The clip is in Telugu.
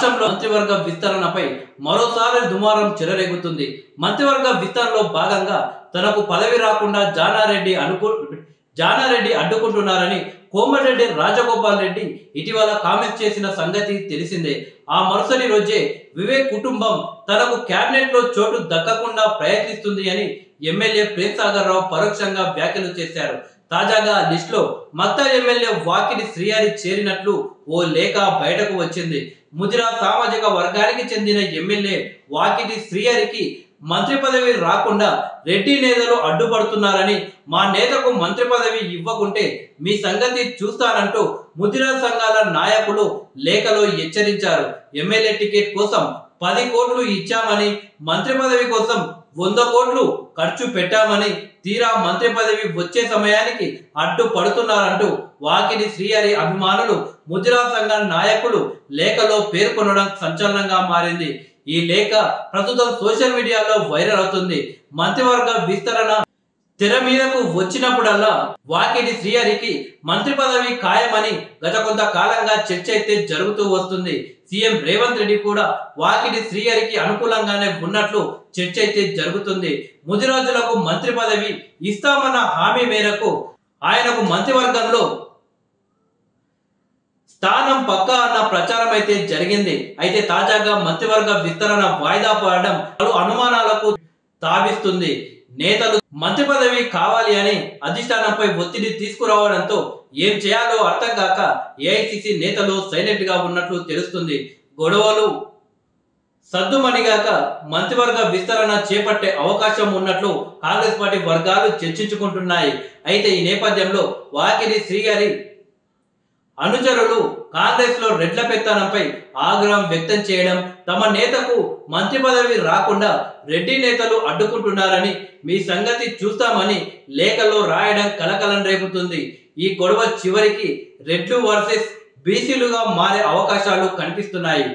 రాష్ట్రంలో మంత్రివర్గ విస్తరణపై మరోసారి దుమారం చెలరేగుతుంది. మంత్రివర్గ విస్తరణలో భాగంగా తనకు పదవి రాకుండా జానారెడ్డి అడ్డుకుంటున్నారని కోమటిరెడ్డి రాజగోపాల్ రెడ్డి ఇటీవల కామెంట్స్ చేసిన సంగతి తెలిసిందే. ఆ మరుసటి రోజే వివేక్ కుటుంబం తనకు కేబినెట్ లో చోటు దక్కకుండా ప్రయత్నిస్తుంది అని ఎమ్మెల్యే ప్రేమ్ సాగర్ రావు పరోక్షంగా వ్యాఖ్యలు చేశారు. తాజాగా లిస్టులో మక్తల్ ఎమ్మెల్యే వాకిటి శ్రీహరి చేరినట్లు ఓ లేఖ బయటకు వచ్చింది. ముదిరా సామాజిక వర్గానికి చెందిన ఎమ్మెల్యే వాకిటి శ్రీహరికి మంత్రి పదవి రాకుండా రెడ్డి నేతలు అడ్డుపడుతున్నారని, మా నేతకు మంత్రి పదవి ఇవ్వకుంటే మీ సంగతి చూస్తానంటూ ముదిరా సంఘాల నాయకులు లేఖలో హెచ్చరించారు. ఎమ్మెల్యే టికెట్ కోసం 10 కోట్లు ఇచ్చామని, మంత్రి పదవి కోసం 100 కోట్లు ఖర్చు పెట్టామని, తీరా మంత్రి పదవి వచ్చే సమయానికి అడ్డుపడుతున్నారంటూ వాకిటి శ్రీహరి అభిమానులు, ముదిరా సంఘ నాయకులు లేఖలో పేర్కొనడం సంచలనంగా మారింది. ఈ లేఖ ప్రస్తుతం సోషల్ మీడియాలో వైరల్ అవుతుంది. మంత్రివర్గ విస్తరణ తెర మీదకు వచ్చినప్పుడల్లా వాకిటి శ్రీహరికి మంత్రి పదవి ఖాయమని గత కొంతకాలంగా చర్చ అయితే జరుగుతూ వస్తుంది. సీఎం రేవంత్ రెడ్డి కూడా వాకిటి శ్రీహరికి అనుకూలంగానే ఉన్నట్లు చర్చ అయితే జరుగుతుంది. ముదిరాజులకు మంత్రి పదవి ఇస్తామన్న హామీ మేరకు ఆయనకు మంత్రివర్గంలో స్థానం పక్కా అన్న ప్రచారం అయితే జరిగింది. అయితే తాజాగా మంత్రివర్గ విస్తరణ వాయిదా పడడం పలు అనుమానాలకు తావిస్తుంది. నేతలు మంత్రి పదవి కావాలి అని అధిష్టానంపై ఒత్తిడి తీసుకురావడంతో ఏం చేయాలో అర్థం కాక ఏఐసిసి నేతలు సైలెంట్ గా ఉన్నట్లు తెలుస్తుంది. గొడవలు సద్దుమణిగాక మంత్రివర్గ విస్తరణ చేపట్టే అవకాశం ఉన్నట్లు కాంగ్రెస్ పార్టీ వర్గాలు చర్చించుకుంటున్నాయి. అయితే ఈ నేపథ్యంలో వాకిటి శ్రీహరి అనుచరులు కాంగ్రెస్ లో రెడ్ల పెత్తనంపై ఆగ్రహం వ్యక్తం చేయడం, తమ నేతకు మంత్రి పదవి రాకుండా రెడ్డి నేతలు అడ్డుకుంటున్నారని, మీ సంగతి చూస్తామని లేఖలో రాయడం కలకలం రేపుతుంది. ఈ గొడవ చివరికి రెడ్లు వర్సెస్ బీసీలుగా మారే అవకాశాలు కనిపిస్తున్నాయి.